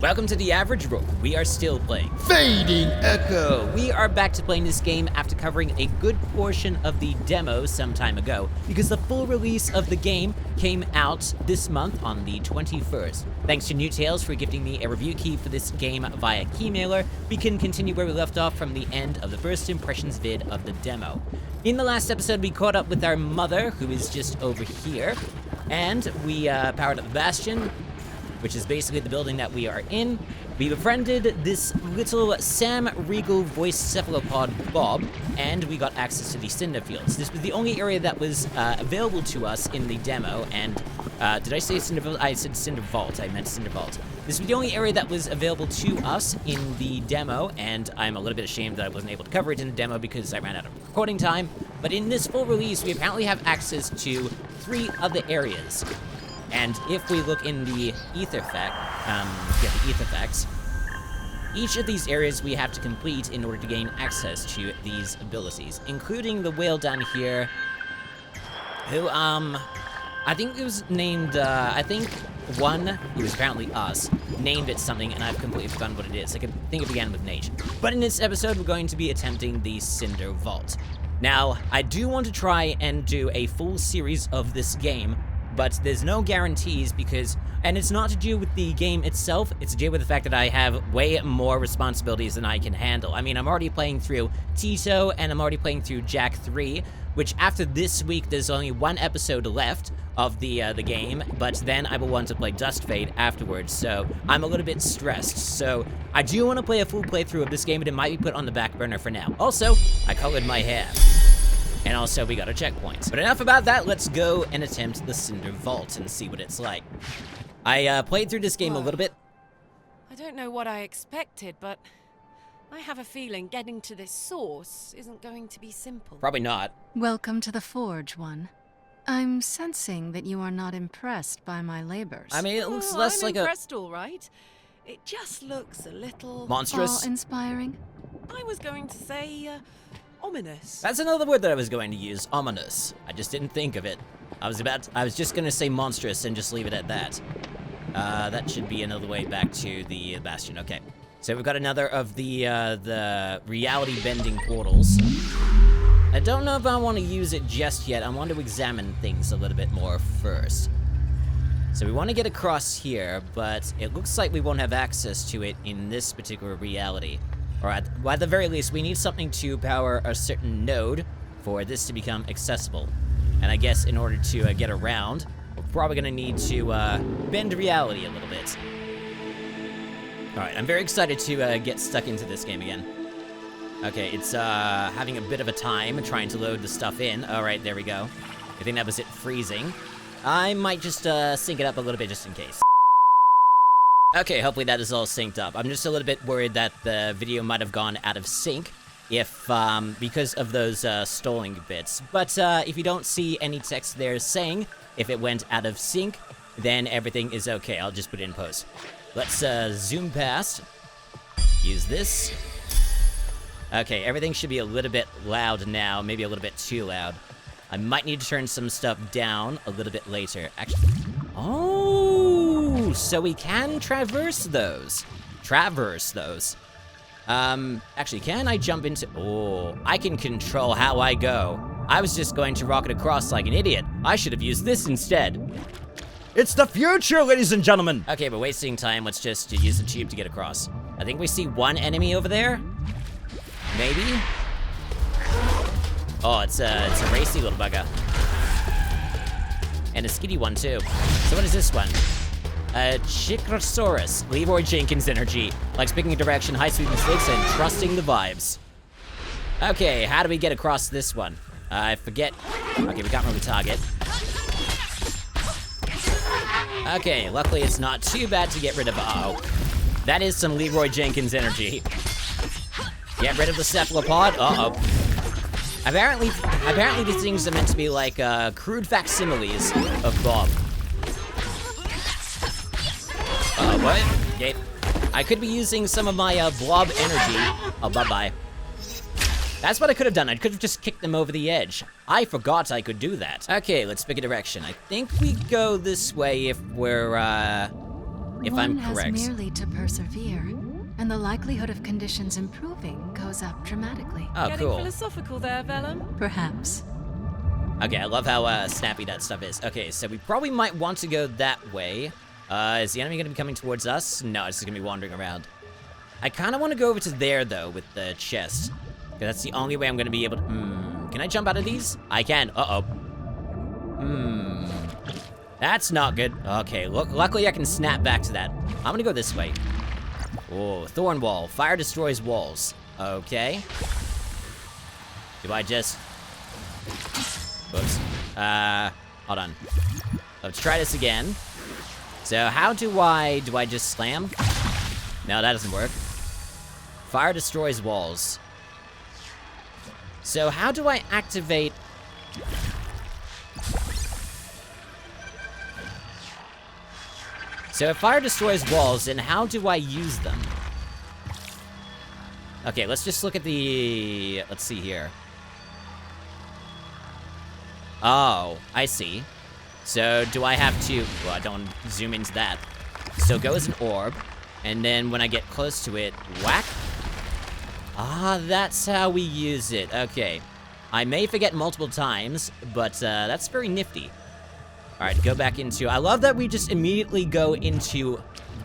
Welcome to The Average Roll. We are still playing Fading Echo. We are back to playing this game after covering a good portion of the demo some time ago, because the full release of the game came out this month on the 21st. Thanks to New Tales for gifting me a review key for this game via Keymailer, we can continue where we left off from the end of the first impressions vid of the demo. In the last episode, we caught up with our mother, who is just over here, and we powered up the Bastion, which is basically the building that we are in. We befriended this little Sam Regal voice cephalopod Bob, and we got access to the Cinder Fields. This was the only area that was available to us in the demo, and did I say Cindervault? I said Cindervault, I meant Cindervault. This was the only area that was available to us in the demo, and I'm a little bit ashamed that I wasn't able to cover it in the demo because I ran out of recording time. But in this full release, we apparently have access to 3 other areas. And if we look in the Aetherfacts, each of these areas we have to complete in order to gain access to these abilities, including the whale down here, who, I think it was named, it was apparently us, named it something, and I've completely forgotten what it is. I think it began with Nate. But in this episode, we're going to be attempting the Cindervault. Now, I do want to try and do a full series of this game, but there's no guarantees because, and it's not to do with the game itself, it's to do with the fact that I have way more responsibilities than I can handle. I mean, I'm already playing through Tito, and I'm already playing through Jack 3, which after this week, there's only 1 episode left of the game, but then I will want to play Dust Fade afterwards, so I'm a little bit stressed. So I do want to play a full playthrough of this game, but it might be put on the back burner for now. Also, I colored my hair. And also, we got a checkpoint. But enough about that, let's go and attempt the Cindervault and see what it's like. I played through this game a little bit. I don't know what I expected, but I have a feeling getting to this source isn't going to be simple. Probably not. Welcome to the Forge, one. I'm sensing that you are not impressed by my labors. I mean, it looks less like I'm impressed, all right. It just looks a little... monstrous? Awe-inspiring? I was going to say, ominous. That's another word that I was going to use, ominous. I just didn't think of it. I was just gonna say monstrous and just leave it at that. That should be another way back to the Bastion, okay. So we've got another of the reality-bending portals. I don't know if I want to use it just yet. I want to examine things a little bit more first. So we want to get across here, but it looks like we won't have access to it in this particular reality. Or at the very least, we need something to power a certain node for this to become accessible. And I guess in order to get around, we're probably going to need to bend reality a little bit. Alright, I'm very excited to get stuck into this game again. Okay, it's having a bit of a time trying to load the stuff in. Alright, there we go. I think that was it freezing. I might just sync it up a little bit just in case. Okay, hopefully that is all synced up. I'm just a little bit worried that the video might have gone out of sync if, because of those stalling bits. But if you don't see any text there saying if it went out of sync, then everything is okay. I'll just put it in post. Let's zoom past. Use this. Okay, everything should be a little bit loud now, maybe a little bit too loud. I might need to turn some stuff down a little bit later. Actually, oh, so we can traverse those. Actually, can I jump into... oh, I can control how I go. I was just going to rocket across like an idiot. I should have used this instead. It's the future, ladies and gentlemen. Okay, we're wasting time. Let's just use the tube to get across. I think we see one enemy over there. Maybe? Oh, it's a racy little bugger. And a skitty one, too. So what is this one? Chicrosaurus. Leroy Jenkins energy. Likes picking a direction, high speed mistakes, and trusting the vibes. Okay, how do we get across this one? I forget. Okay, we can't really target. Okay, luckily it's not too bad to get rid of. Uh-oh. That is some Leroy Jenkins energy. Get rid of the cephalopod. Uh-oh. Apparently these things are meant to be like crude facsimiles of Bob. What? Okay. I could be using some of my blob energy. Oh, bye-bye. That's what I could have done. I could have just kicked them over the edge. I forgot I could do that. Okay, let's pick a direction. I think we go this way if we're if One I'm correct. has merely to persevere, and the likelihood of conditions improving goes up dramatically. Oh, Getting cool. philosophical there, Vellum. Perhaps. Okay, I love how snappy that stuff is. Okay, so we probably might want to go that way. Is the enemy going to be coming towards us? No, it's just going to be wandering around. I kind of want to go over to there, though, with the chest. Because that's the only way I'm going to be able to... Can I jump out of these? I can. Uh-oh. That's not good. Okay, luckily I can snap back to that. I'm going to go this way. Oh, thorn wall. Fire destroys walls. Okay. Do I just... Whoops. Hold on. Let's try this again. So how do I just slam? No, that doesn't work. Fire destroys walls. So how do I activate... So if fire destroys walls, then how do I use them? Okay, let's just look at the... Let's see here. Oh, I see. So do I have to... Well, I don't want to zoom into that. So go as an orb, and then when I get close to it, whack. Ah, that's how we use it. Okay. I may forget multiple times, but that's very nifty. Alright, go back into... I love that we just immediately go into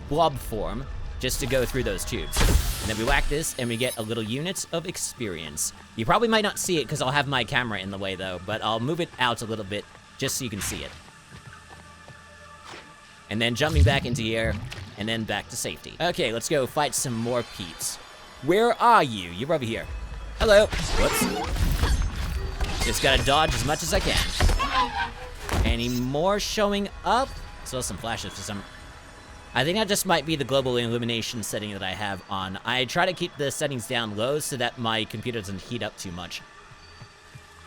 blob form just to go through those tubes. And then we whack this, and we get a little unit of experience. You probably might not see it because I'll have my camera in the way, though, but I'll move it out a little bit just so you can see it. And then jumping back into here, and then back to safety. Okay, let's go fight some more peeps. Where are you? You're over here. Hello. Whoops. Just gotta dodge as much as I can. Any more showing up? Saw some flashes for some... I think that just might be the global illumination setting that I have on. I try to keep the settings down low so that my computer doesn't heat up too much.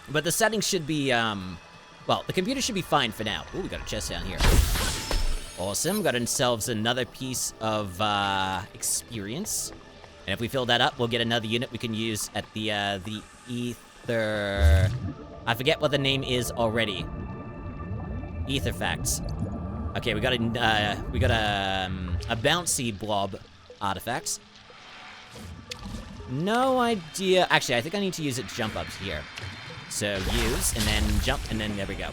But the settings should be, well, the computer should be fine for now. Ooh, we got a chest down here. Awesome, got ourselves another piece of, experience. And if we fill that up, we'll get another unit we can use at the ether... I forget what the name is already. Ether facts. Okay, we got a bouncy blob artifact. No idea. Actually, I think I need to use it to jump up here. So use, and then jump, and then there we go.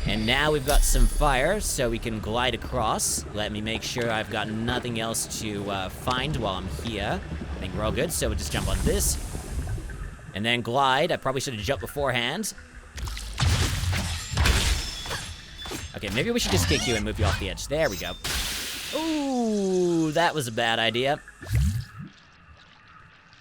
And now we've got some fire, so we can glide across. Let me make sure I've got nothing else to find while I'm here. I think we're all good, so we'll just jump on this. And then glide. I probably should have jumped beforehand. Okay, maybe we should just kick you and move you off the edge. There we go. Ooh, that was a bad idea.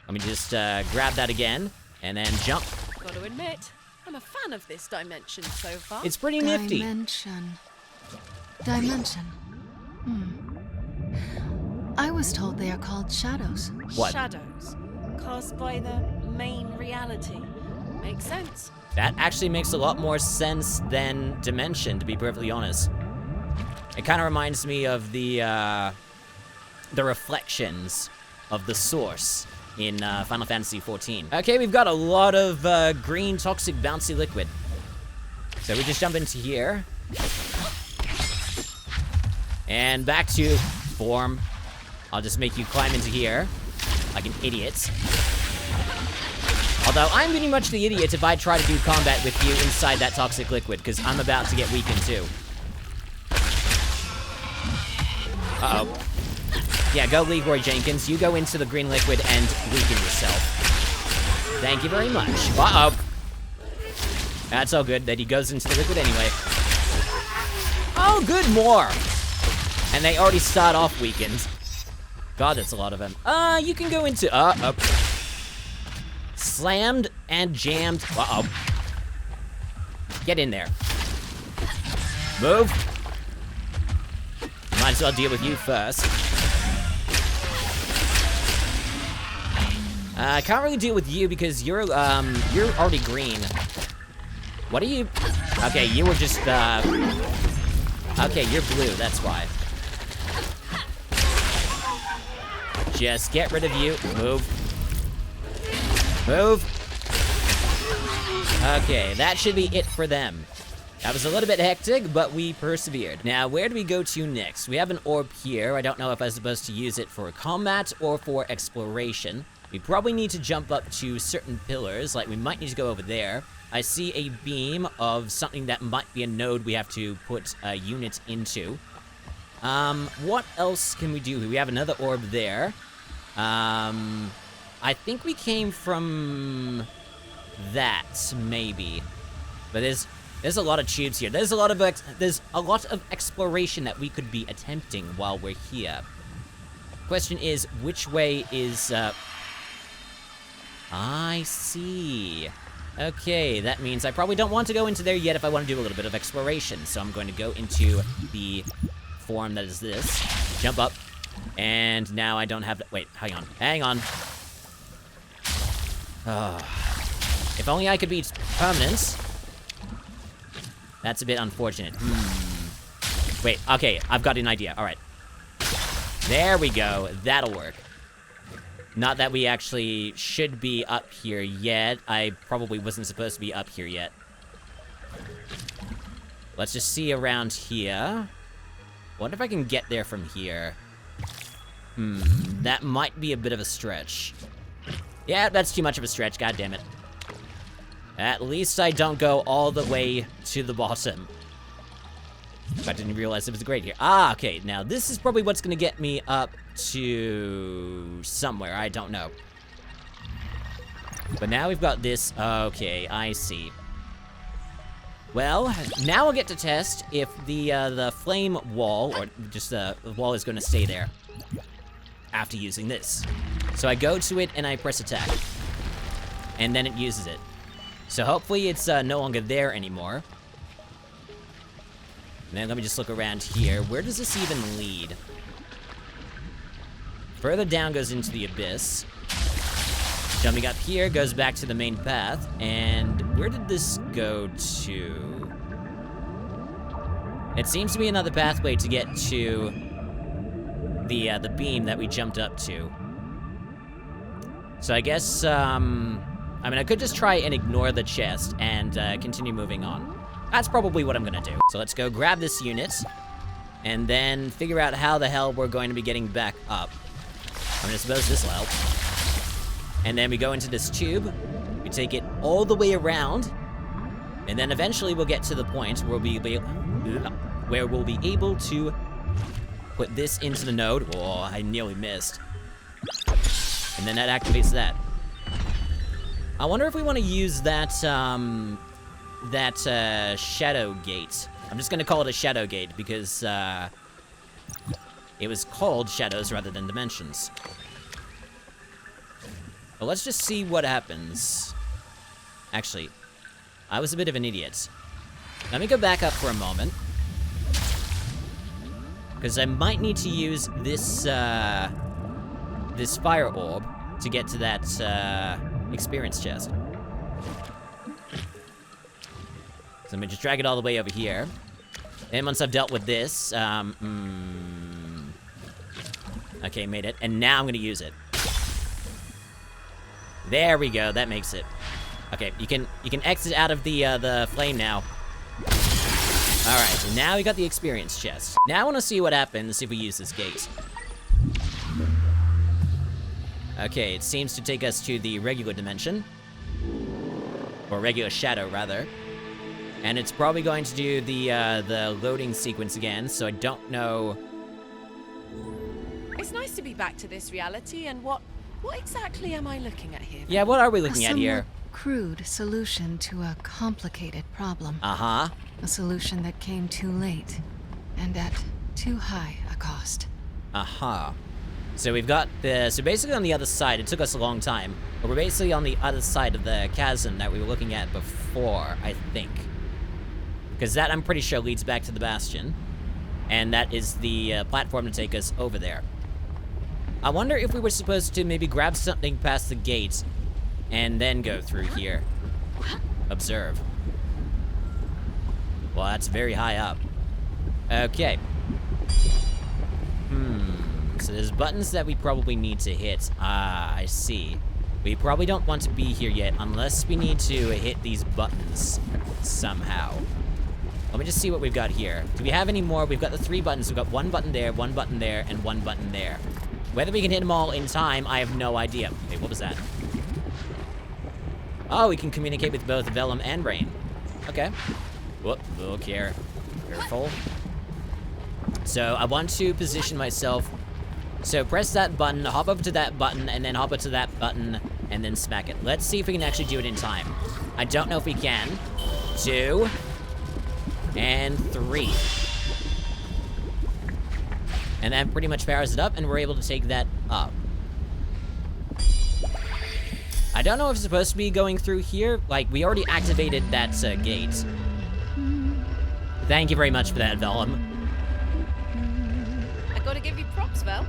Let me just grab that again, and then jump. Got to admit, I'm a fan of this dimension so far. It's pretty nifty. Dimension. I was told they are called shadows. What? Shadows, cast by the main reality. Makes sense. That actually makes a lot more sense than dimension, to be perfectly honest. It kind of reminds me of the reflections of the source in Final Fantasy XIV. Okay, we've got a lot of green toxic bouncy liquid. So we just jump into here. And back to form. I'll just make you climb into here like an idiot. Although I'm pretty much the idiot if I try to do combat with you inside that toxic liquid, because I'm about to get weakened too. Uh-oh. Yeah, go Leroy Jenkins. You go into the green liquid and weaken yourself. Thank you very much. Uh-oh. That's all good that he goes into the liquid anyway. Oh, good, more. And they already start off weakened. God, that's a lot of them. You can go into... Slammed and jammed. Uh-oh. Get in there. Move. Might as well deal with you first. I can't really deal with you because you're already green. What are you? Okay, you were just, okay, you're blue, that's why. Just get rid of you. Move. Move. Okay, that should be it for them. That was a little bit hectic, but we persevered. Now, where do we go to next? We have an orb here. I don't know if I'm supposed to use it for combat or for exploration. We probably need to jump up to certain pillars, like we might need to go over there. I see a beam of something that might be a node we have to put a unit into. What else can we do? We have another orb there. I think we came from that, maybe. But there's a lot of tubes here. There's a lot of exploration that we could be attempting while we're here. Question is, which way is I see. Okay, that means I probably don't want to go into there yet if I want to do a little bit of exploration. So I'm going to go into the form that is this. Jump up. And now I don't have to... Wait, hang on. If only I could be permanent. That's a bit unfortunate. Wait, okay, I've got an idea. All right. There we go. That'll work. Not that we actually should be up here yet. I probably wasn't supposed to be up here yet. Let's just see around here. Wonder if I can get there from here. That might be a bit of a stretch. Yeah, that's too much of a stretch, god damn it. At least I don't go all the way to the bottom. I didn't realize it was a grate here. Ah, okay, now this is probably what's gonna get me up to somewhere, I don't know. But now we've got this, okay, I see. Well, now I'll get to test if the flame wall, or just the wall is gonna stay there after using this. So I go to it and I press attack. And then it uses it. So hopefully it's no longer there anymore. And then let me just look around here. Where does this even lead? Further down goes into the abyss. Jumping up here goes back to the main path. And where did this go to? It seems to be another pathway to get to the beam that we jumped up to. So I guess, I mean, I could just try and ignore the chest and continue moving on. That's probably what I'm gonna do. So let's go grab this unit and then figure out how the hell we're going to be getting back up. I mean, I suppose this will help. And then we go into this tube, we take it all the way around, and then eventually we'll get to the point where we'll be able to put this into the node. Oh, I nearly missed. And then that activates that. I wonder if we want to use that, shadow gate. I'm just gonna call it a shadow gate because, it was called shadows rather than dimensions. But let's just see what happens. Actually, I was a bit of an idiot. Let me go back up for a moment. Because I might need to use this, this fire orb to get to that, experience chest. So let me just drag it all the way over here. And once I've dealt with this, okay, made it. And now I'm gonna use it. There we go, that makes it. Okay, you can exit out of the flame now. Alright, so now we got the experience chest. Now I wanna see what happens if we use this gate. Okay, it seems to take us to the regular dimension. Or regular shadow, rather. And it's probably going to do the loading sequence again, so I don't know. It's nice to be back to this reality, and what exactly am I looking at here? Yeah, what are we looking A at here? somewhat crude solution to a complicated problem. Uh-huh. A solution that came too late, and at too high a cost. Uh-huh. So we've got so basically on the other side, it took us a long time, but we're basically on the other side of the chasm that we were looking at before, I think. Because that, I'm pretty sure, leads back to the Bastion. And that is the platform to take us over there. I wonder if we were supposed to maybe grab something past the gates and then go through here. Observe. Well, that's very high up. Okay. So there's buttons that we probably need to hit. Ah, I see. We probably don't want to be here yet unless we need to hit these buttons somehow. Let me just see what we've got here. Do we have any more? We've got the 3 buttons. We've got 1 button there, 1 button there, and 1 button there. Whether we can hit them all in time, I have no idea. Okay, what was that? Oh, we can communicate with both Vellum and Rain. Okay. Whoop, look here. Careful. So I want to position myself. So press that button, hop over to that button, and then hop over to that button, and then smack it. Let's see if we can actually do it in time. I don't know if we can. 2 and 3. And that pretty much powers it up, and we're able to take that up. I don't know if it's supposed to be going through here. Like, we already activated that gate. Thank you very much for that, Vellum. I gotta give you props, Vel.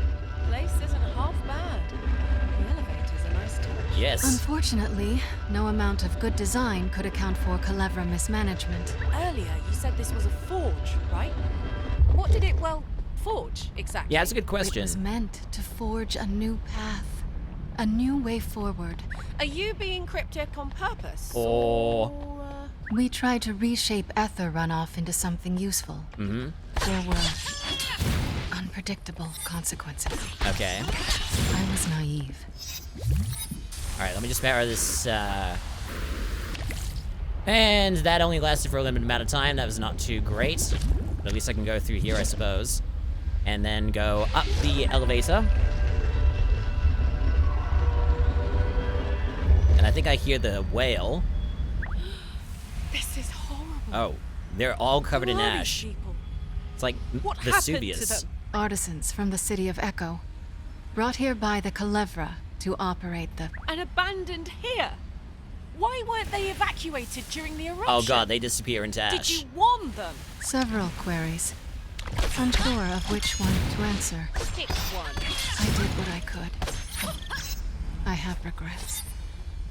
Place isn't half bad. The elevator's a nice touch. Yes. Unfortunately, no amount of good design could account for Culebra mismanagement. Earlier, you said this was a forge, right? What did it, well, forge, exactly? Yeah, that's a good It question. was meant to forge a new path, a new way forward. Are you being cryptic on purpose? Or- We tried to reshape ether runoff into something useful. Mm-hmm. There were unpredictable consequences. Okay. I was naive. Alright, let me just power this, And that only lasted for a limited amount of time. That was not too great. But at least I can go through here, I suppose. And then go up the elevator. And I think I hear the whale. This is horrible. Oh, they're all covered in Who are these ash. people? It's like What happened to Vesuvius. them? Artisans from the city of Echo, brought here by the Culebra to operate the... And abandoned here? Why weren't they evacuated during the eruption? Oh god, they disappear into ash. Did you warn them? Several queries. Unsure of which one to answer. Pick one. I did what I could. I have regrets.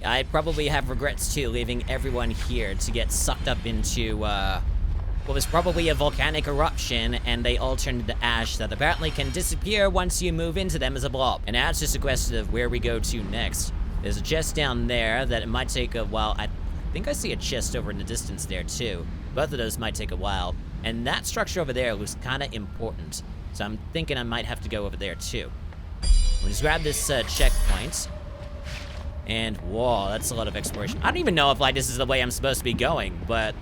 I probably have regrets too, leaving everyone here to get sucked up into, what was probably a volcanic eruption, and they all turned into ash that apparently can disappear once you move into them as a blob. And now it's just a question of where we go to next. There's a chest down there that it might take a while. I think I see a chest over in the distance there too. Both of those might take a while. And that structure over there looks kind of important. So I'm thinking I might have to go over there too. We'll just grab this checkpoint. And whoa, that's a lot of exploration. I don't even know if like this is the way I'm supposed to be going, but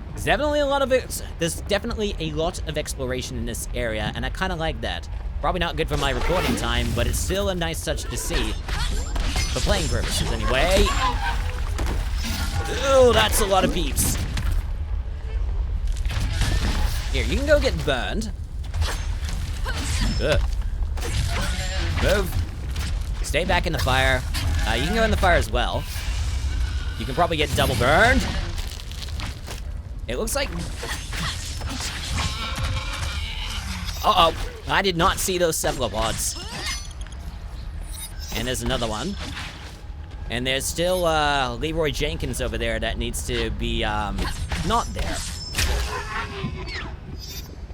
there's definitely a lot of it. There's definitely a lot of exploration in this area, and I kind of like that. Probably not good for my recording time, but it's still a nice touch to see. For playing purposes, anyway. Oh, that's a lot of peeps. Here, you can go get burned. Ugh. Move. Stay back in the fire. You can go in the fire as well. You can probably get double burned. It looks like... Uh-oh. I did not see those cephalopods. And there's another one. And there's still Leroy Jenkins over there that needs to be not there.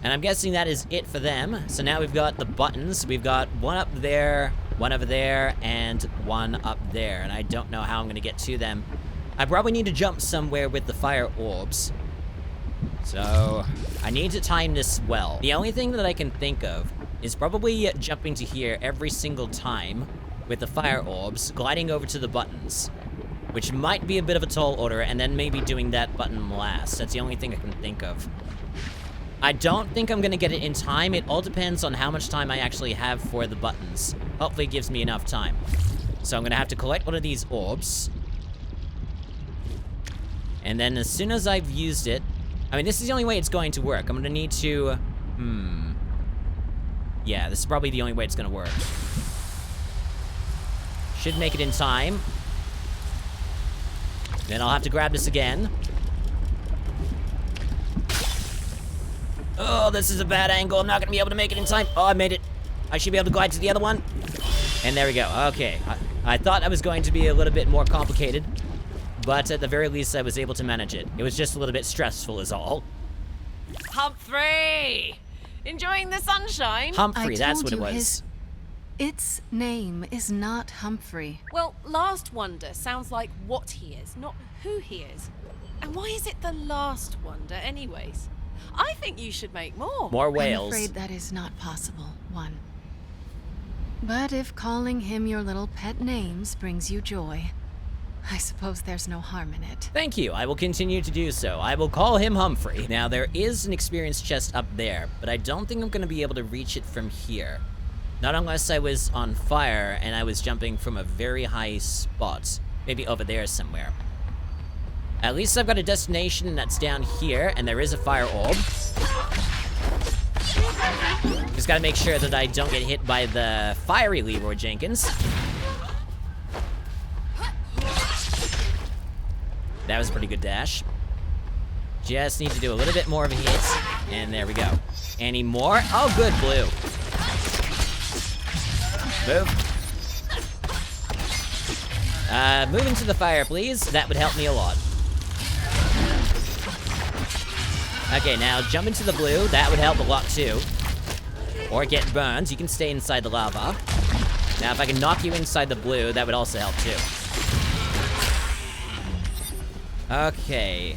And I'm guessing that is it for them. So now we've got the buttons. We've got one up there, one over there, and one up there. And I don't know how I'm gonna get to them. I probably need to jump somewhere with the fire orbs. So I need to time this well. The only thing that I can think of is probably jumping to here every single time with the fire orbs, gliding over to the buttons, which might be a bit of a tall order, and then maybe doing that button last. That's the only thing I can think of. I don't think I'm gonna get it in time. It all depends on how much time I actually have for the buttons. Hopefully it gives me enough time. So I'm gonna have to collect one of these orbs. And then as soon as I've used it, I mean, this is the only way it's going to work. I'm gonna need to, yeah, this is probably the only way it's gonna work. Should make it in time. Then I'll have to grab this again. Oh, this is a bad angle. I'm not gonna be able to make it in time. Oh, I made it. I should be able to glide to the other one. And there we go. Okay. I thought that was going to be a little bit more complicated, but at the very least, I was able to manage it. It was just a little bit stressful is all. Humphrey! Enjoying the sunshine? Humphrey, I that's told what it you was. Its name is not Humphrey. Well, Last Wonder sounds like what he is, not who he is. And why is it the Last Wonder, anyways? I think you should make more. More I'm whales. afraid that is not possible, one. But if calling him your little pet names brings you joy, I suppose there's no harm in it. Thank you. I will continue to do so. I will call him Humphrey. Now, there is an experience chest up there, but I don't think I'm going to be able to reach it from here. Not unless I was on fire and I was jumping from a very high spot. Maybe over there somewhere. At least I've got a destination that's down here, and there is a fire orb. Just gotta make sure that I don't get hit by the fiery Leroy Jenkins. That was a pretty good dash. Just need to do a little bit more of a hit, and there we go. Any more? Oh, good, blue. Move. Move into the fire, please. That would help me a lot. Okay, now jump into the blue. That would help a lot, too. Or get burned. You can stay inside the lava. Now, if I can knock you inside the blue, that would also help, too. Okay.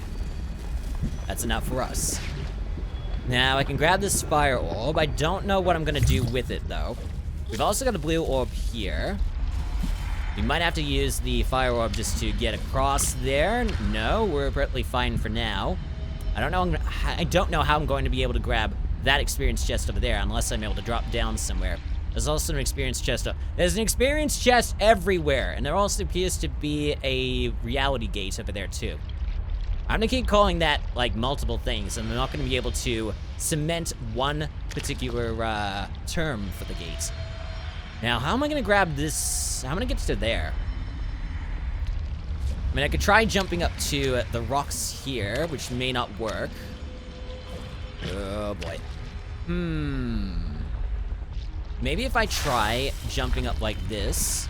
That's enough for us. Now, I can grab this fire orb. I don't know what I'm gonna do with it, though. We've also got a blue orb here. We might have to use the fire orb just to get across there. No, we're perfectly fine for now. I don't know how I'm going to be able to grab that experience chest over there unless I'm able to drop down somewhere. There's also an experience chest. There's an experience chest everywhere, and there also appears to be a reality gate over there too. I'm gonna keep calling that like multiple things, and I'm not gonna be able to cement one particular term for the gate. Now, how am I gonna grab this? How am I gonna get to there? I mean, I could try jumping up to the rocks here, which may not work. Oh boy. Maybe if I try jumping up like this,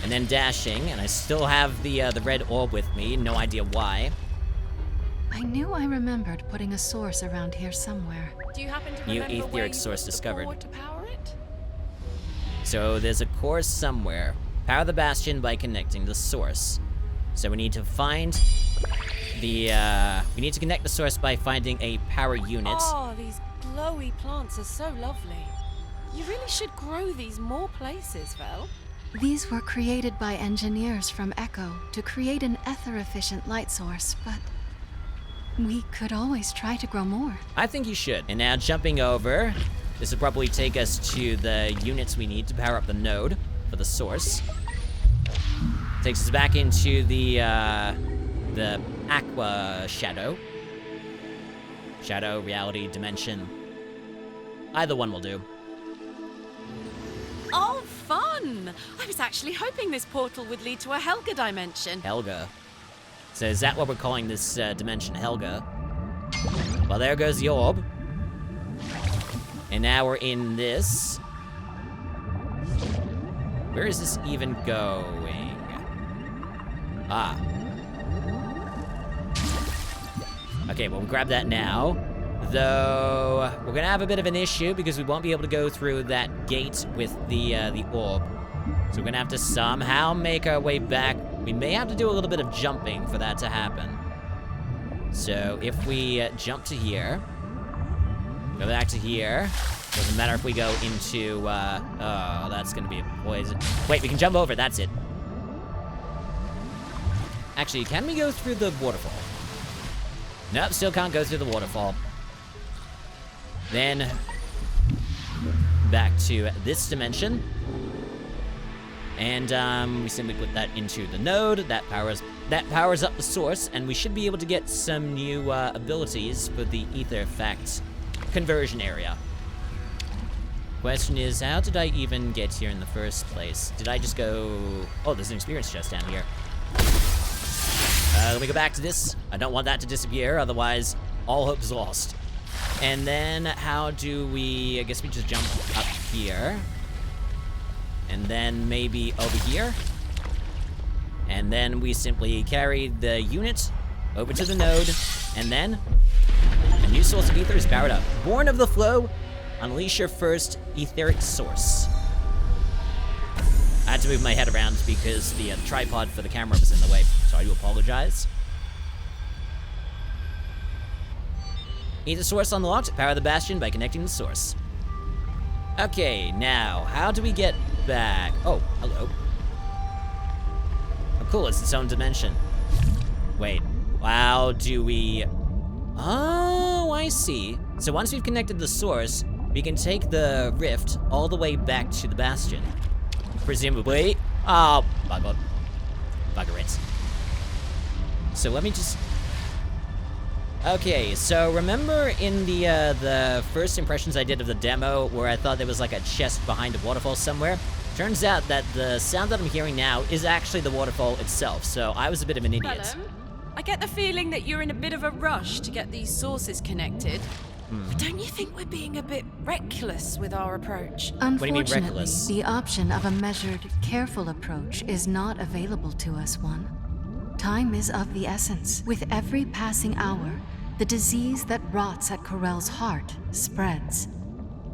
and then dashing, and I still have the red orb with me, no idea why. I knew I remembered putting a source around here somewhere. Do you happen to New remember where etheric you source put the discovered. core to power it? So there's a core somewhere. Power the bastion by connecting the source. So we need to find the, we need to connect the source by finding a power unit. Oh, these glowy plants are so lovely. You really should grow these more places, Vel. These were created by engineers from Echo to create an ether-efficient light source, but we could always try to grow more. I think you should. And now jumping over, this will probably take us to the units we need to power up the node for the source. Takes us back into the aqua shadow. Shadow, reality, dimension. Either one will do. Oh, fun! I was actually hoping this portal would lead to a Helga dimension. Helga. So is that what we're calling this dimension, Helga? Well, there goes the orb. And now we're in this. Where is this even going? Ah. Okay, well, we'll grab that now. Though, we're gonna have a bit of an issue because we won't be able to go through that gate with the orb. So we're gonna have to somehow make our way back. We may have to do a little bit of jumping for that to happen. So if we jump to here, go back to here, doesn't matter if we go into, oh, that's gonna be a poison. Wait, we can jump over, that's it. Actually, can we go through the waterfall? Nope, still can't go through the waterfall. Then, back to this dimension. And we simply put that into the node. That powers up the source, and we should be able to get some new abilities for the ether effect conversion area. Question is, how did I even get here in the first place? Did I just go... Oh, there's an experience chest down here. Let me go back to this. I don't want that to disappear, otherwise all hope is lost. And then how do we... I guess we just jump up here. And then maybe over here. And then we simply carry the unit over to the node. And then a new source of ether is powered up. Born of the flow, unleash your first etheric source. I had to move my head around because the tripod for the camera was in the way, so I do apologize. Ether source unlocked. Power the bastion by connecting the source. Okay, now, how do we get back? Oh, hello. Oh, cool, it's its own dimension. Wait, how do we... Oh, I see. So once we've connected the source, we can take the rift all the way back to the bastion. Presumably. Oh, bugger. Bugger it. So let me just... Okay, so remember in the first impressions I did of the demo where I thought there was like a chest behind a waterfall somewhere? Turns out that the sound that I'm hearing now is actually the waterfall itself, so I was a bit of an idiot. Hello? I get the feeling that you're in a bit of a rush to get these sources connected. But don't you think we're being a bit reckless with our approach? What do you mean Unfortunately, reckless? the option of a measured, careful approach is not available to us, One. Time is of the essence. With every passing hour, the disease that rots at Corell's heart spreads.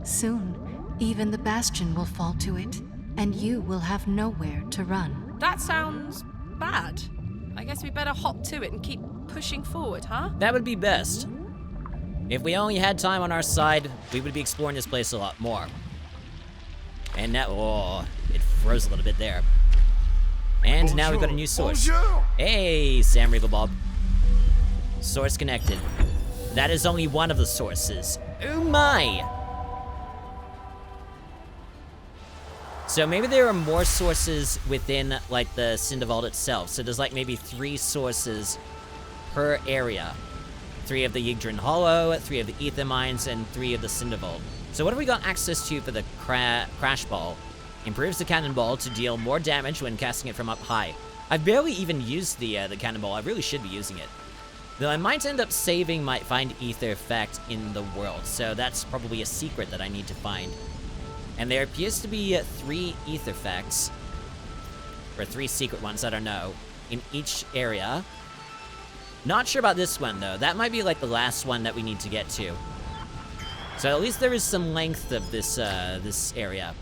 Soon, even the bastion will fall to it, and you will have nowhere to run. That sounds bad. I guess we better hop to it and keep pushing forward, huh? That would be best. If we only had time on our side, we would be exploring this place a lot more. And now, oh, it froze a little bit there. And now we've got a new source. Hey, Sam Bob. Source connected. That is only one of the sources. Oh my! So maybe there are more sources within, like, the Cindervault itself. So there's, like, maybe 3 sources per area. 3 of the Yggdrasil Hollow, 3 of the Aethermines, and 3 of the Cindervault. So what have we got access to for the Crash Ball? Improves the cannonball to deal more damage when casting it from up high. I've barely even used the cannonball. I really should be using it. Though I might end up saving my Find Ether fact in the world, so that's probably a secret that I need to find. And there appears to be 3 ether facts, or 3 secret ones, I don't know, in each area. Not sure about this one, though. That might be, like, the last one that we need to get to. So at least there is some length of this, this area.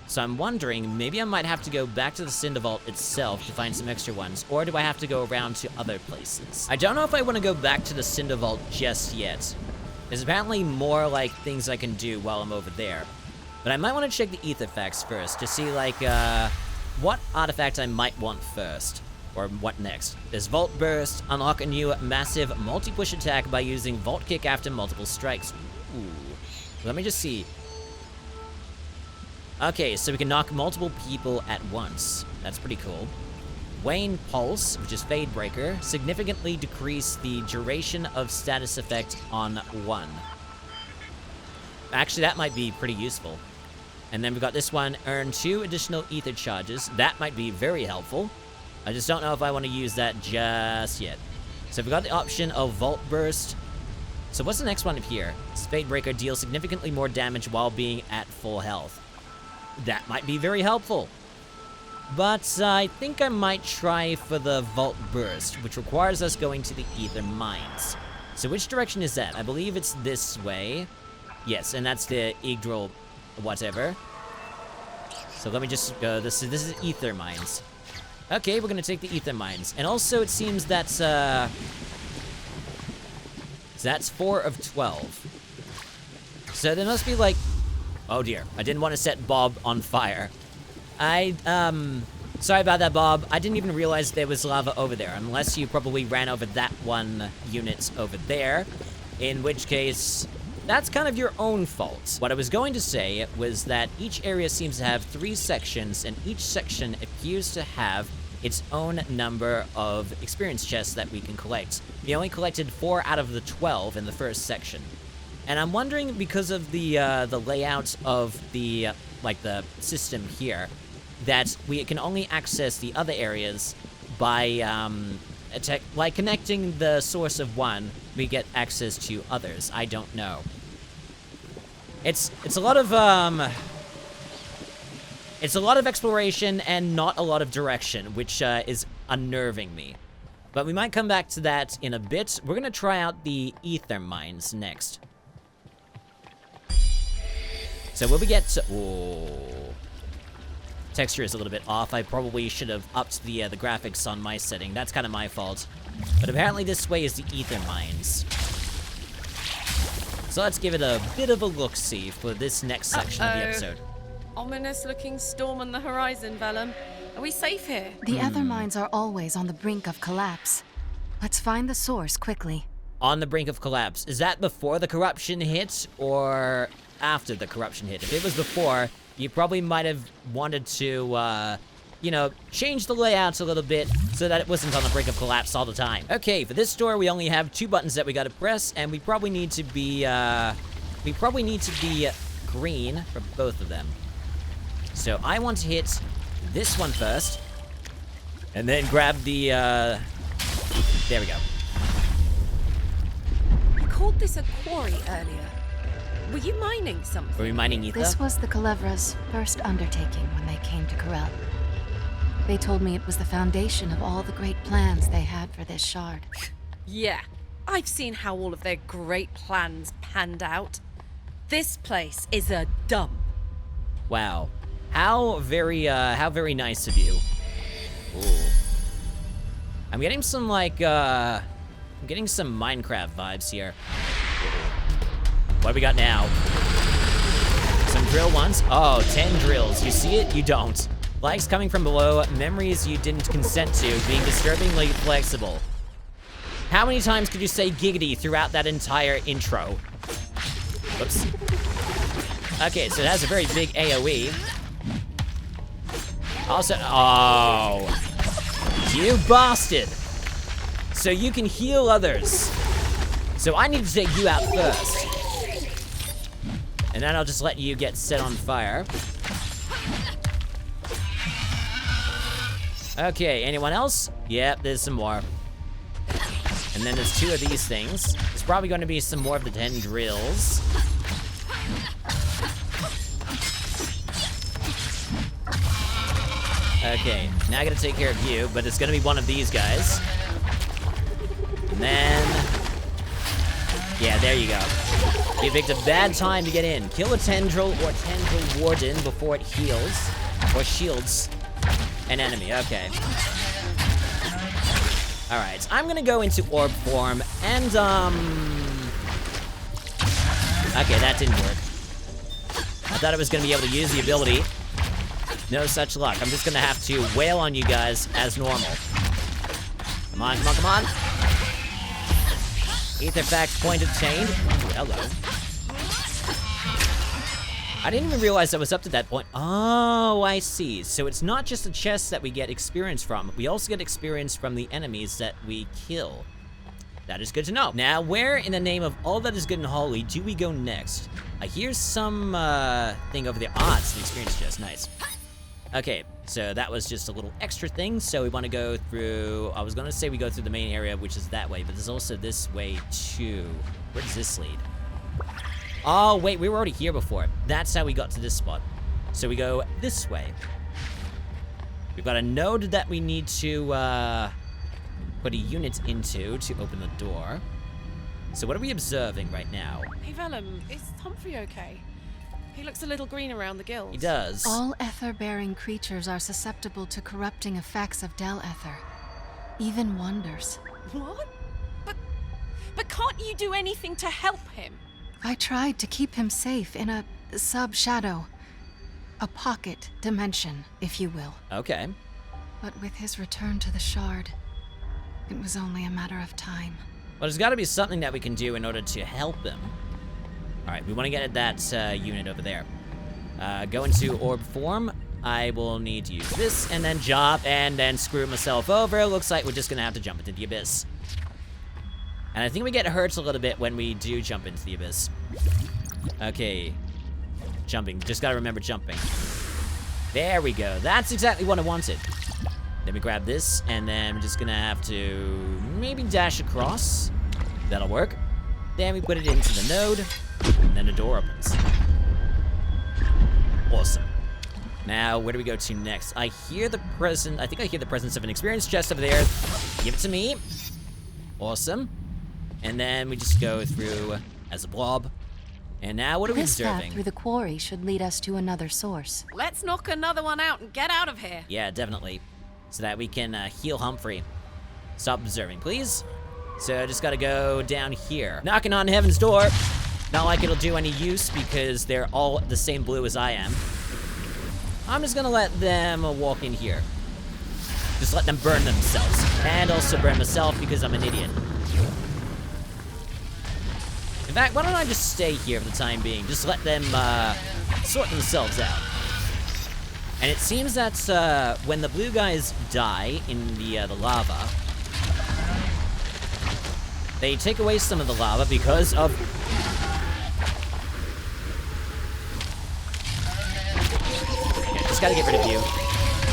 So I'm wondering, maybe I might have to go back to the Cindervault itself to find some extra ones, or do I have to go around to other places? I don't know if I want to go back to the Cindervault just yet. There's apparently more, like, things I can do while I'm over there. But I might want to check the ether facts first to see, like, what artifact I might want first. Or what next? There's Vault Burst. Unlock a new massive multi-push attack by using Vault Kick after multiple strikes. Ooh. Let me just see. Okay, so we can knock multiple people at once. That's pretty cool. Wane Pulse, which is Fade Breaker, significantly decrease the duration of status effect on 1. Actually, that might be pretty useful. And then we've got this one, earn 2 additional ether charges. That might be very helpful. I just don't know if I want to use that just yet. So we've got the option of Vault Burst. So what's the next one up here? Fade Breaker deals significantly more damage while being at full health. That might be very helpful. But I think I might try for the Vault Burst, which requires us going to the Aethermines. So which direction is that? I believe it's this way. Yes, and that's the Yggdrasil whatever. So let me just go. This is Aethermines. Okay, we're gonna take the Aethermines. And also it seems that's 4 of 12. So there must be like... Oh dear, I didn't want to set Bob on fire. Sorry about that, Bob. I didn't even realize there was lava over there, unless you probably ran over that one unit over there, in which case, that's kind of your own fault. What I was going to say was that each area seems to have 3 sections, and each section appears to have its own number of experience chests that we can collect. We only collected 4 out of the 12 in the first section. And I'm wondering, because of the layout of the, like, the system here, that we can only access the other areas by, like, connecting the source of one, we get access to others. I don't know. It's a lot of, it's a lot of exploration and not a lot of direction, which, is unnerving me. But we might come back to that in a bit. We're gonna try out the Aethermines next. So when we get to... Oh, texture is a little bit off. I probably should have upped the graphics on my setting. That's kind of my fault. But apparently this way is the Aethermines. So let's give it a bit of a look-see for this next section of the episode. Ominous-looking storm on the horizon, Vellum. Are we safe here? The Aethermines are always on the brink of collapse. Let's find the source quickly. On the brink of collapse. Is that before the corruption hit or after the corruption hit? If it was before, you probably might have wanted to, you know, change the layouts a little bit so that it wasn't on the brink of collapse all the time. Okay, for this door, we only have 2 buttons that we gotta press, and we probably need to be, green for both of them. So I want to hit this one first, and then grab the, there we go. You called this a quarry earlier. Were you mining something? Were we mining ether? This was the Culevra's first undertaking when they came to Corel. They told me it was the foundation of all the great plans they had for this shard. Yeah, I've seen how all of their great plans panned out. This place is a dump. Wow. How very nice of you. Ooh. I'm getting some, like, I'm getting some Minecraft vibes here. What do we got now? Some drill ones. Oh, 10 drills. You see it? You don't. Likes coming from below, memories you didn't consent to, being disturbingly flexible. How many times could you say giggity throughout that entire intro? Whoops. Okay, so it has a very big AoE. Also, oh, you bastard. So you can heal others. So I need to take you out first. And then I'll just let you get set on fire. Okay, anyone else? Yep, there's some more. And then there's 2 of these things. There's probably going to be some more of the 10 drills. Okay, now I gotta take care of you, but it's gonna be one of these guys. And then... yeah, there you go. You picked a bad time to get in. Kill a tendril or tendril warden before it heals, or shields an enemy. Okay. Alright, I'm gonna go into orb form, and, okay, that didn't work. I thought I was gonna be able to use the ability. No such luck. I'm just gonna have to wail on you guys as normal. Come on, come on, come on. Etherfact point obtained. Ooh, hello. I didn't even realize I was up to that point. Oh, I see. So it's not just the chests that we get experience from. We also get experience from the enemies that we kill. That is good to know. Now, where in the name of all that is good and holy do we go next? I hear some thing over there. Ah, it's an experience chest. Nice. Okay, so that was just a little extra thing. So we want to go through... I was going to say we go through the main area, which is that way. But there's also this way, too. Where does this lead? Oh, wait, we were already here before. That's how we got to this spot. So we go this way. We've got a node that we need to put a unit into to open the door. So what are we observing right now? Hey, Vellum, is Humphrey okay? He looks a little green around the gills. He does. All ether-bearing creatures are susceptible to corrupting effects of Del Ether. Even wonders. What? But can't you do anything to help him? I tried to keep him safe in a sub-shadow. A pocket dimension, if you will. Okay. But with his return to the shard, it was only a matter of time. Well, there's got to be something that we can do in order to help him. All right, we want to get at that unit over there. Go into orb form. I will need to use this, and then jump, and then screw myself over. Looks like we're just going to have to jump into the abyss. And I think we get hurt a little bit when we do jump into the abyss. Okay. Jumping. Just got to remember jumping. There we go. That's exactly what I wanted. Then we grab this, and then we're just going to have to maybe dash across. That'll work. Then we put it into the node, and then the door opens. Awesome. Now, where do we go to next? I hear the presence... I think I hear the presence of an experience chest over there. Give it to me. Awesome. And then we just go through as a blob. And now, what are we This path observing? through the quarry should lead us to another source. Let's knock another one out and get out of here. Yeah, definitely. So that we can heal Humphrey. Stop observing, please. So I just gotta go down here. Knocking on heaven's door. Not like it'll do any use because they're all the same blue as I am. I'm just gonna let them walk in here. Just let them burn themselves. And also burn myself because I'm an idiot. In fact, why don't I just stay here for the time being? Just let them sort themselves out. And it seems that when the blue guys die in the lava, they take away some of the lava because of... Okay, just gotta get rid of you.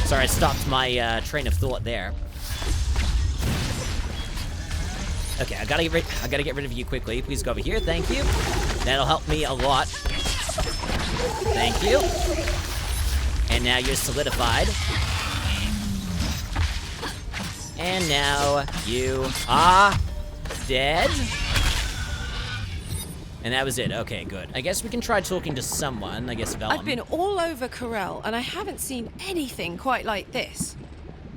Sorry, I stopped my train of thought there. Okay, I gotta get rid of you quickly. Please go over here, thank you. That'll help me a lot. Thank you. And now you're solidified. And now you are dead. And that was it. Okay, good. I guess we can try talking to someone. I guess Vellum. I've been all over Corel, and I haven't seen anything quite like this.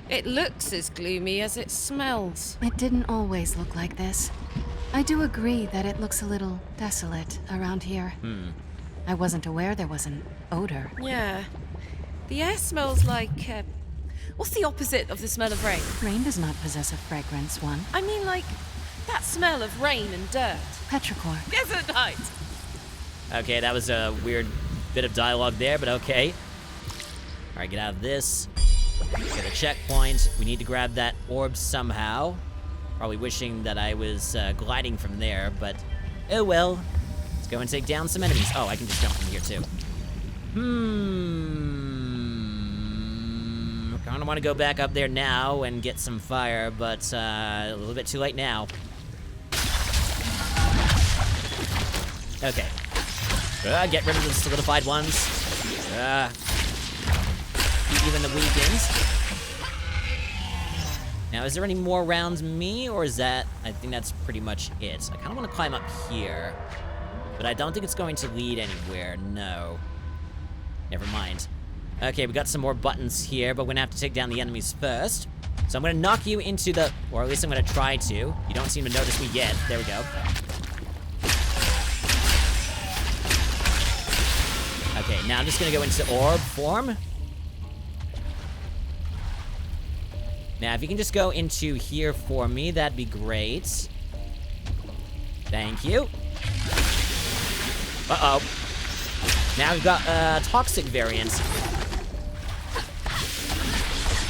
It looks as gloomy as it smells. It didn't always look like this. I do agree that it looks a little desolate around here. I wasn't aware there was an odor. Yeah. The air smells like, what's the opposite of the smell of rain? Rain does not possess a fragrance, one. I mean, like, that smell of rain and dirt. Petrichor. Desert night! Okay, that was a weird bit of dialogue there, but okay. Alright, get out of this. Get a checkpoint. We need to grab that orb somehow. Probably wishing that I was gliding from there, but oh well. Let's go and take down some enemies. Oh, I can just jump from here too. Kind of want to go back up there now and get some fire, but a little bit too late now. Okay. Get rid of the solidified ones. Even the weakens. Now, is there any more around me, or is that... I think that's pretty much it. I kind of want to climb up here, but I don't think it's going to lead anywhere. No. Never mind. Okay, we got some more buttons here, but we're gonna have to take down the enemies first. So I'm gonna knock you into the... or at least I'm gonna try to. You don't seem to notice me yet. There we go. Okay, now I'm just gonna go into orb form. Now, if you can just go into here for me, that'd be great. Thank you. Uh-oh. Now we've got a toxic variant.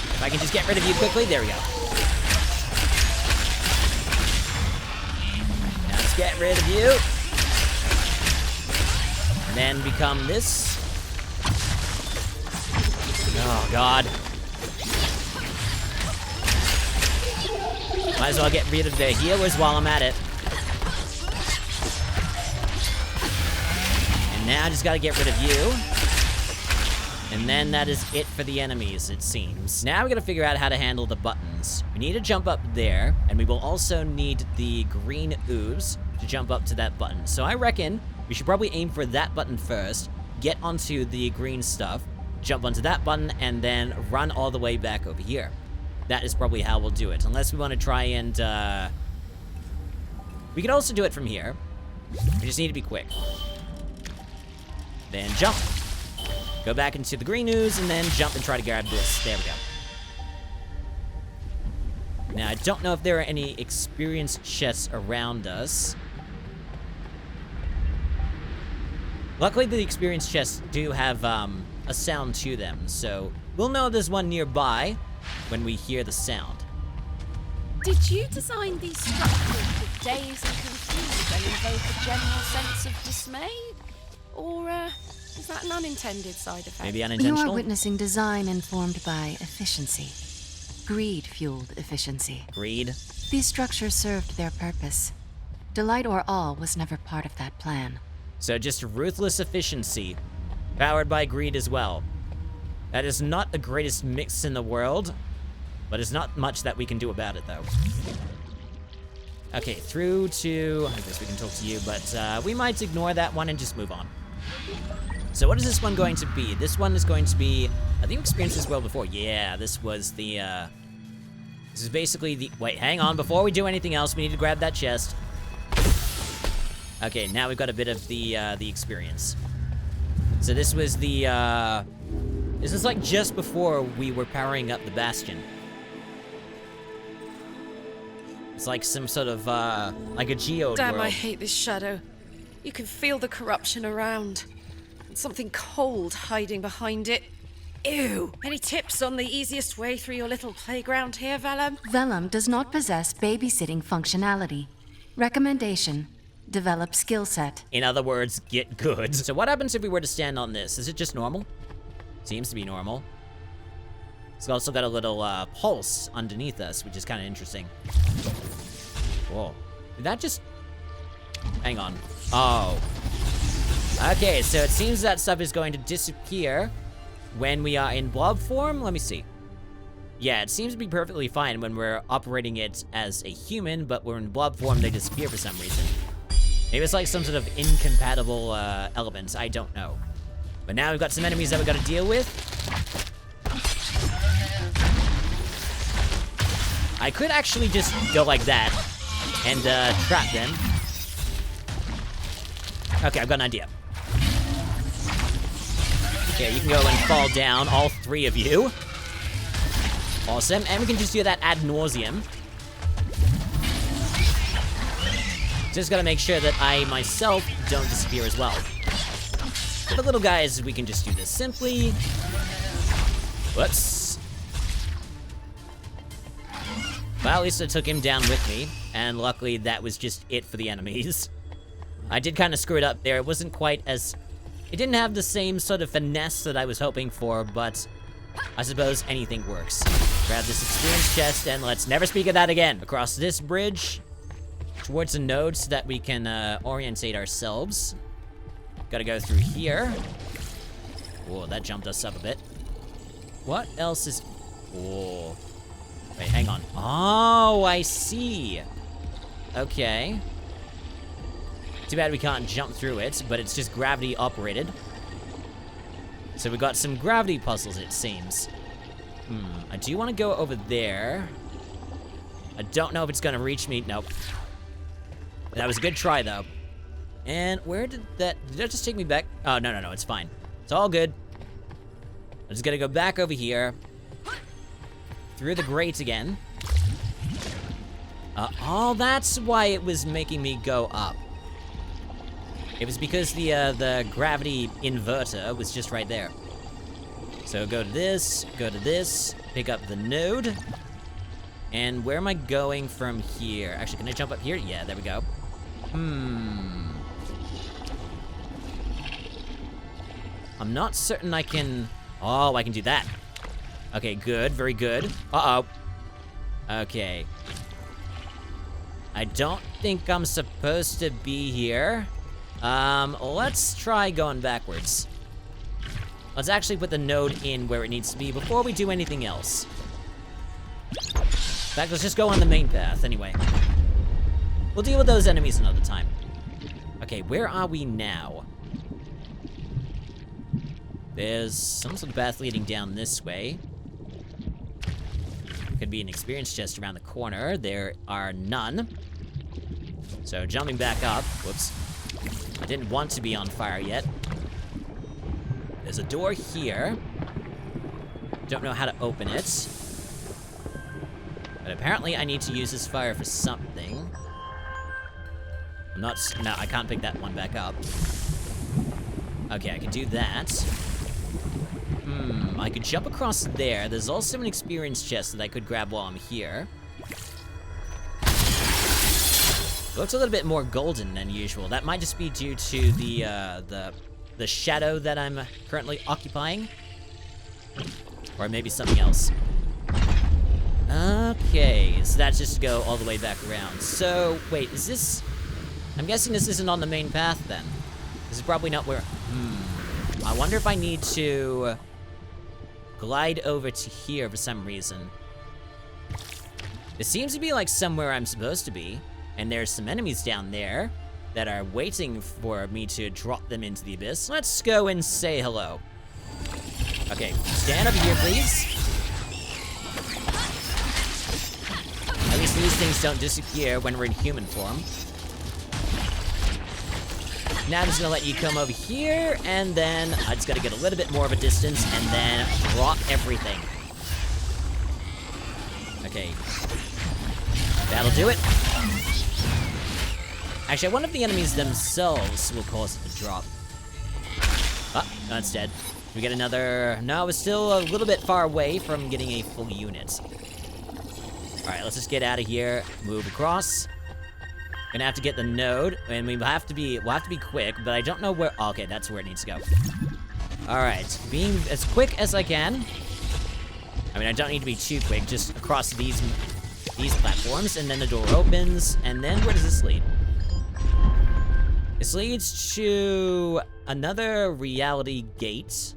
If I can just get rid of you quickly, there we go. Now let's get rid of you. And then become this. Oh, God. Might as well get rid of the healers while I'm at it. And now I just gotta get rid of you. And then that is it for the enemies, it seems. Now we gotta figure out how to handle the buttons. We need to jump up there, and we will also need the green ooze to jump up to that button. So I reckon we should probably aim for that button first, get onto the green stuff, jump onto that button, and then run all the way back over here. That is probably how we'll do it, unless we want to try and, we could also do it from here. We just need to be quick. Then jump. Go back into the green ooze, and then jump and try to grab this. There we go. Now, I don't know if there are any experience chests around us. Luckily, the experience chests do have, a sound to them, so we'll know there's one nearby when we hear the sound. Did you design these structures to daze and confuse and invoke a general sense of dismay? Or, is that an unintended side effect? Maybe unintentional? You are witnessing design informed by efficiency. Greed-fueled efficiency. Greed? These structures served their purpose. Delight or all was never part of that plan. So just ruthless efficiency, powered by greed as well. That is not the greatest mix in the world, but it's not much that we can do about it, though. Okay, through to... I guess we can talk to you, but we might ignore that one and just move on. So what is this one going to be? This one is going to be... I think we experienced this well before. Yeah, this was the... This is basically the... Wait, hang on. Before we do anything else, we need to grab that chest. Okay, now we've got a bit of the experience. So this was the, this is like just before we were powering up the Bastion. It's like some sort of, like a geode Damn, world. I hate this shadow. You can feel the corruption around. And something cold hiding behind it. Ew. Any tips on the easiest way through your little playground here, Vellum? Vellum does not possess babysitting functionality. Recommendation: develop skill set. In other words, get good. So what happens if we were to stand on this? Is it just normal? Seems to be normal. It's also got a little pulse underneath us, which is kind of interesting. Whoa. Did that just... Hang on. Oh. Okay, so it seems that stuff is going to disappear when we are in blob form. Let me see. Yeah, it seems to be perfectly fine when we're operating it as a human, but when we're in blob form, they disappear for some reason. Maybe it's like some sort of incompatible element. I don't know. But now we've got some enemies that we've got to deal with. I could actually just go like that and trap them. Okay, I've got an idea. Okay, you can go and fall down, all three of you. Awesome, and we can just do that ad nauseum. Just gotta make sure that I myself don't disappear as well. For the little guys, we can just do this simply. Whoops. Well, at least I took him down with me, and luckily that was just it for the enemies. I did kind of screw it up there. It wasn't quite as... It didn't have the same sort of finesse that I was hoping for, but I suppose anything works. Grab this experience chest, and let's never speak of that again. Across this bridge, towards a node so that we can orientate ourselves. Gotta go through here. Whoa, that jumped us up a bit. What else is... Whoa. Wait, hang on. Oh, I see. Okay. Too bad we can't jump through it, but it's just gravity operated. So we got some gravity puzzles, it seems. I do want to go over there. I don't know if it's gonna reach me. Nope. That was a good try, though. And where did that just take me back? Oh, no, it's fine. It's all good. I'm just gonna go back over here. Through the grate again. Oh, that's why it was making me go up. It was because the gravity inverter was just right there. So go to this, pick up the node. And where am I going from here? Actually, can I jump up here? Yeah, there we go. I'm not certain I can... Oh, I can do that. Okay, good, very good. Uh-oh. Okay. I don't think I'm supposed to be here. Let's try going backwards. Let's actually put the node in where it needs to be before we do anything else. In fact, let's just go on the main path anyway. We'll deal with those enemies another time. Okay, where are we now? There's some sort of path leading down this way. Could be an experience chest around the corner. There are none. So jumping back up. Whoops. I didn't want to be on fire yet. There's a door here. Don't know how to open it. But apparently I need to use this fire for something. No, I can't pick that one back up. Okay, I can do that. I could jump across there. There's also an experience chest that I could grab while I'm here. It looks a little bit more golden than usual. That might just be due to the shadow that I'm currently occupying. Or maybe something else. Okay, so that's just to go all the way back around. So, wait, is this... I'm guessing this isn't on the main path, then. This is probably not where... I wonder if I need to glide over to here for some reason. It seems to be like somewhere I'm supposed to be, and there's some enemies down there that are waiting for me to drop them into the abyss. Let's go and say hello. Okay, stand up here, please. At least these things don't disappear when we're in human form. Now I'm just gonna let you come over here, and then I just gotta get a little bit more of a distance, and then drop everything. Okay. That'll do it. Actually, I wonder if the enemies themselves will cause it to drop. Oh, no, it's dead. We get another... No, it's still a little bit far away from getting a full unit. Alright, let's just get out of here. Move across. Gonna have to get the node, and we'll have to be quick, but I don't know where... Oh, okay, that's where it needs to go. Alright, being as quick as I can. I mean, I don't need to be too quick, just across these platforms, and then the door opens, and then where does this lead? This leads to another reality gate.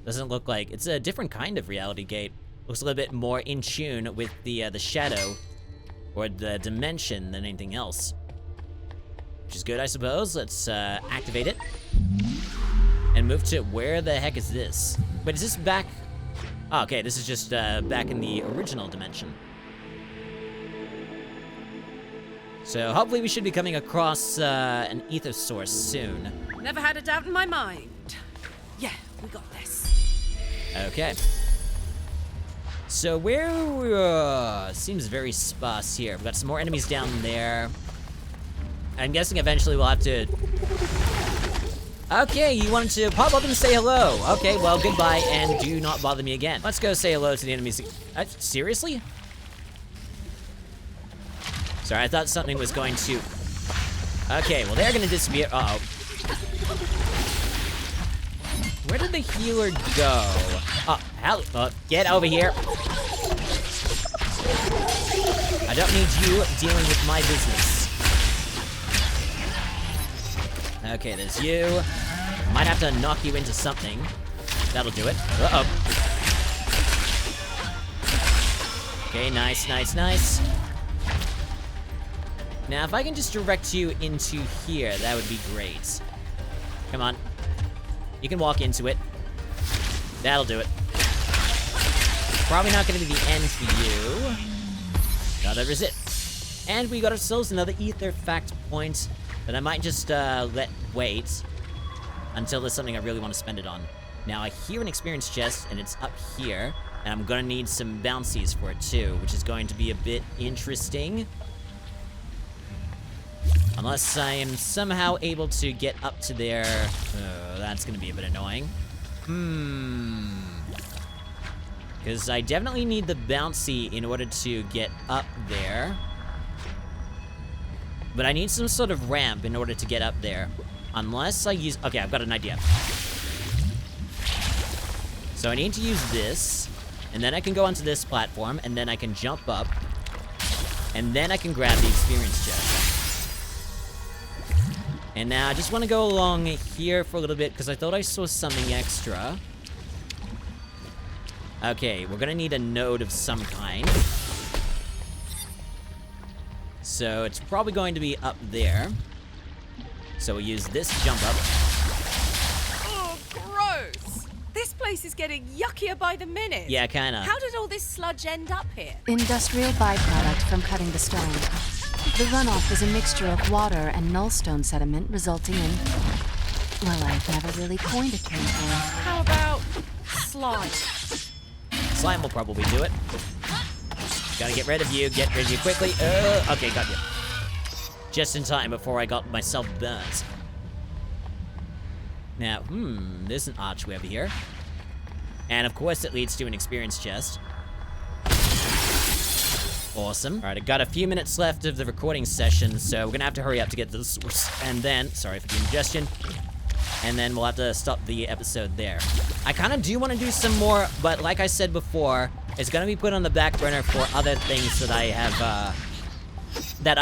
Doesn't look like... It's a different kind of reality gate. Looks a little bit more in tune with the shadow or the dimension than anything else. Which is good, I suppose. Let's activate it. And move to... Where the heck is this? Wait, is this back... Oh, okay, this is just back in the original dimension. So hopefully we should be coming across an ether source soon. Never had a doubt in my mind. Yeah, we got this. Okay. So where... seems very sparse here. We've got some more enemies down there. I'm guessing eventually we'll have to... Okay, you wanted to pop up and say hello. Okay, well, goodbye, and do not bother me again. Let's go say hello to the enemies. Seriously? Sorry, I thought something was going to... Okay, well, they're gonna disappear. Uh-oh. Where did the healer go? Oh, hell, get over here. I don't need you dealing with my business. Okay, there's you. Might have to knock you into something. That'll do it. Uh-oh. Okay, nice, nice, nice. Now, if I can just direct you into here, that would be great. Come on. You can walk into it. That'll do it. Probably not going to be the end for you. Now, there is it. And we got ourselves another ether fact point that I might just let wait until there's something I really want to spend it on. Now, I hear an experience chest, and it's up here, and I'm going to need some bouncies for it, too, which is going to be a bit interesting. Unless I am somehow able to get up to there. That's gonna be a bit annoying. Because I definitely need the bouncy in order to get up there. But I need some sort of ramp in order to get up there. Unless I use... Okay, I've got an idea. So I need to use this. And then I can go onto this platform. And then I can jump up. And then I can grab the experience chest. And now I just want to go along here for a little bit because I thought I saw something extra. Okay, we're gonna need a node of some kind. So it's probably going to be up there. So we'll use this jump up. Oh, gross! This place is getting yuckier by the minute. Yeah, kinda. How did all this sludge end up here? Industrial byproduct from cutting the stone. The runoff is a mixture of water and nullstone sediment, resulting in... Well, I've never really coined a term for it. How about slime? Slime will probably do it. Gotta get rid of you. Get rid of you quickly. Okay, got you. Just in time before I got myself burnt. Now, there's an archway over here. And of course it leads to an experience chest. Awesome. Alright, I got a few minutes left of the recording session, so we're gonna have to hurry up to get to the source. And then, sorry for the ingestion. And then we'll have to stop the episode there. I kind of do want to do some more, but like I said before, it's gonna be put on the back burner for other things that I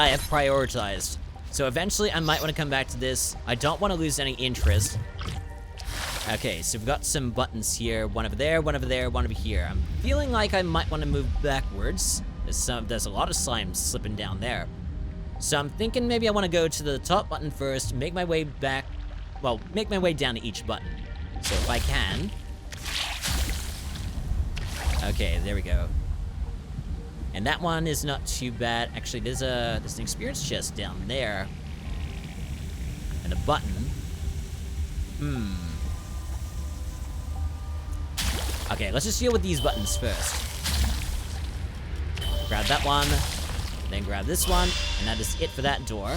have prioritized. So eventually I might want to come back to this. I don't want to lose any interest. Okay, so we've got some buttons here. One over there, one over there, one over here. I'm feeling like I might want to move backwards. There's a lot of slime slipping down there. So I'm thinking maybe I want to go to the top button first, make my way back, well, make my way down to each button. So if I can. Okay, there we go. And that one is not too bad. Actually, there's an experience chest down there. And a button. Okay, let's just deal with these buttons first. Grab that one, then grab this one, and that is it for that door.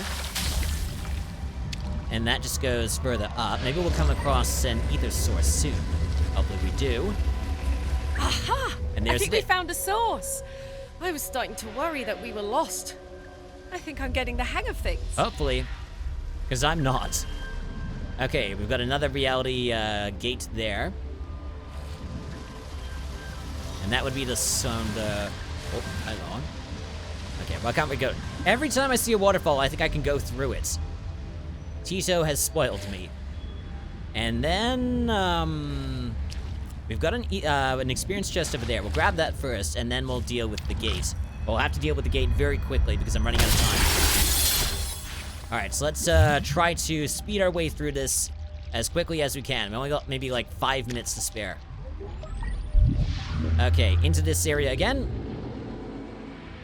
And that just goes further up. Maybe we'll come across an ether source soon. Hopefully we do. Aha! And I there's think we found a source. I was starting to worry that we were lost. I think I'm getting the hang of things. Hopefully. Because I'm not. Okay, we've got another reality gate there. And that would be the sound, oh, hang on. Okay, why can't we go? Every time I see a waterfall, I think I can go through it. Tito has spoiled me. And then, we've got an experience chest over there. We'll grab that first, and then we'll deal with the gate. We'll have to deal with the gate very quickly because I'm running out of time. Alright, so let's try to speed our way through this as quickly as we can. We only got maybe like 5 minutes to spare. Okay, into this area again.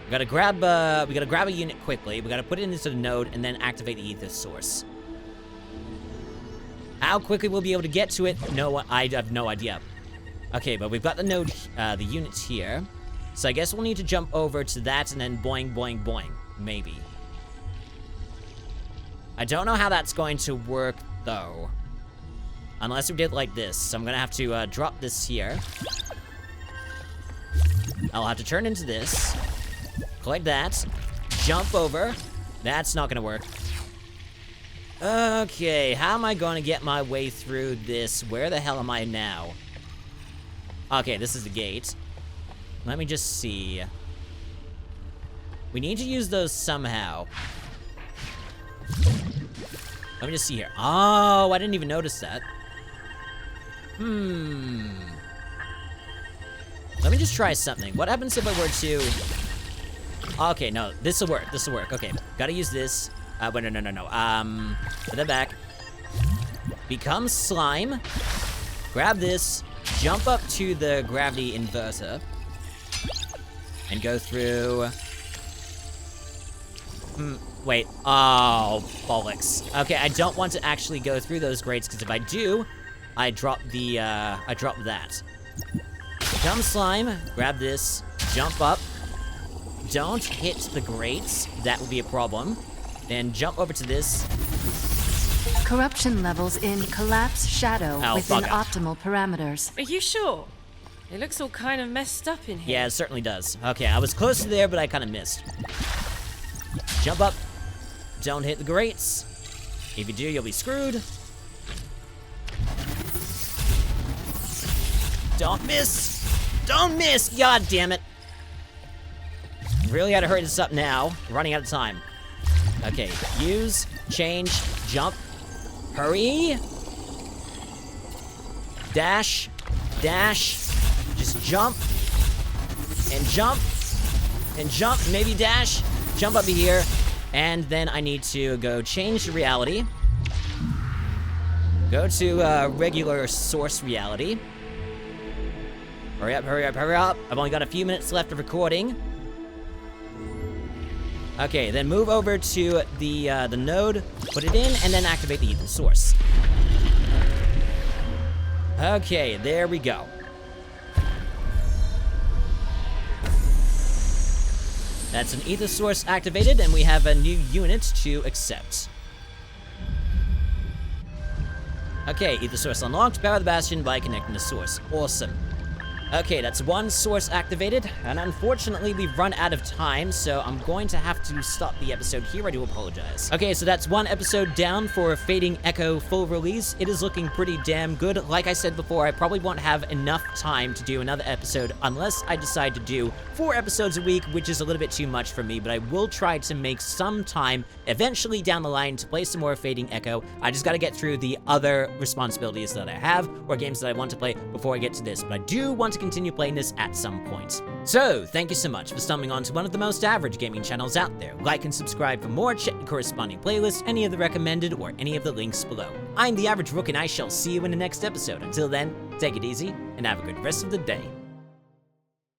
We gotta grab a unit quickly. We gotta put it into the node and then activate the ether source. How quickly we'll be able to get to it? No, I have no idea. Okay, but we've got the node, the units here. So I guess we'll need to jump over to that and then boing, boing, boing. Maybe. I don't know how that's going to work, though. Unless we did it like this. So I'm gonna have to drop this here. I'll have to turn into this. Collect that. Jump over. That's not gonna work. Okay, how am I gonna get my way through this? Where the hell am I now? Okay, this is the gate. Let me just see. We need to use those somehow. Let me just see here. Oh, I didn't even notice that. Let me just try something. What happens if I were to... Okay, no, this'll work, this'll work. Okay, gotta use this. Wait, no. Put that back. Become slime. Grab this. Jump up to the gravity inverter. And go through... Wait. Oh, bollocks. Okay, I don't want to actually go through those grates, because if I do, I drop the, I drop that. Become slime. Grab this. Jump up. Don't hit the grates. That would be a problem. Then jump over to this. Corruption levels in collapse shadow within optimal parameters. Are you sure? It looks all kind of messed up in here. Yeah, it certainly does. Okay, I was close to there, but I kind of missed. Jump up. Don't hit the grates. If you do, you'll be screwed. Don't miss. Don't miss. God damn it. Really gotta hurry this up now. We're running out of time. Okay, use, change, jump, hurry. Dash, dash, just jump, and jump, and jump, maybe dash, jump up here, and then I need to go change the reality. Go to regular source reality. Hurry up, hurry up, hurry up. I've only got a few minutes left of recording. Okay, then move over to the node, put it in, and then activate the ether source. Okay, there we go. That's an ether source activated, and we have a new unit to accept. Okay, ether source unlocked. Power the bastion by connecting the source. Awesome. Okay, that's one source activated, and unfortunately we've run out of time, so I'm going to have to stop the episode here. I do apologize. Okay, so that's one episode down for Fading Echo full release. It is looking pretty damn good. Like I said before, I probably won't have enough time to do another episode unless I decide to do 4 episodes a week, which is a little bit too much for me, but I will try to make some time eventually down the line to play some more Fading Echo. I just gotta get through the other responsibilities that I have, or games that I want to play before I get to this, but I do want to continue playing this at some point. So, thank you so much for stumbling onto one of the most average gaming channels out there. Like and subscribe for more, check the corresponding playlist, any of the recommended, or any of the links below. I'm the Average Rook, and I shall see you in the next episode. Until then, take it easy, and have a good rest of the day.